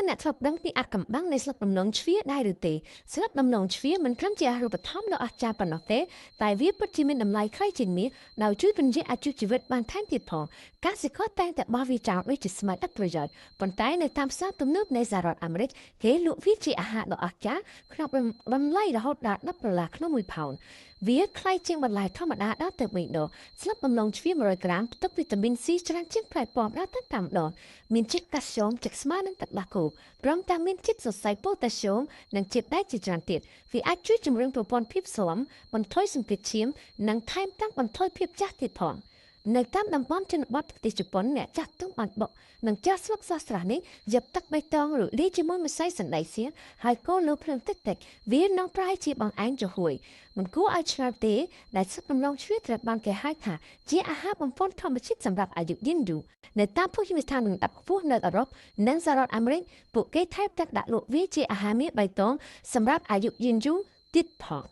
អ្នកធ្លាប់ដឹងពីអាថ៌កំបាំងនៃស្លឹកដំឡូងជ្វាដែរឬទេស្លឹកដំឡូងជ្វាមិនត្រឹមជាអាហារូបត្ថម្ភដ៏អស្ចារ្យប៉ុណ្ណោះទេតែវាពិតជាមានតម្លៃថ្លៃជាងនេះដោយជួយពន្យាអាយុជីវិតបានថែមទៀតផងកសិករតែងតែបោះវាចោលដូចជាស្មៅឥតប្រយោជន៍ប៉ុន្តែនៅតាមផ្សារទំនើបនៃសហរដ្ឋអាមេរិកគេលក់វាជាអាហារដ៏អស្ចារ្យក្នុងតម្លៃរហូតដល់$10ក្នុង1ផោនវាថ្លៃជាងបន្លែធម្មតាដល់ទៅ3ដងស្លឹកដំឡូងជ្វា100ក្រាមផ្ទុកវីតាមីន C ច្រើនជាងផ្លែប៉ោមដល់ទៅ5ដងមានជាតិកាល់ស្យូមជាតិស្មើនឹងទឹកដោះគោព្រមទាំងមានជាតិសរសៃប៉ូតាស្យូមនិងជាតិដែកជាច្រើនទៀតវាអាចជួយជំរុញប្រព័ន្ធភាពស៊ាំបន្ថយសម្ពាធឈាមនិងថែមទាំងបន្ថយភាពចាស់ទៀតផងនៅតាមតំបន់ជនបទប្រទេសជប៉ុនអ្នកចាស់ទុំអាចបុកនិងចាស់ស្លឹកស្រស់ៗនេះយកទឹកបៃតងរលាយជាមួយម្សៅសណ្តែកសៀងហើយកូរលើភ្លើងតិចៗវានឹងប្រែជាបង្អែមចំហួយមិនគួរឲ្យឆ្ងល់ទេដែលស្លឹកដំឡូងជ្វាត្រូវបានគេហៅថាជាអាហារបំផុតធម្មជាតិសម្រាប់អាយុយឺនយូរនៅតាមភោជនីយដ្ឋានលំដាប់ខ្ពស់នៅអឺរ៉ុបនិងសហរដ្ឋអាមេរិកពួកគេថែមទាំងដាក់លក់វាជាអាហារមានបៃតងសម្រាប់អាយុយឺនយូរទៀតផង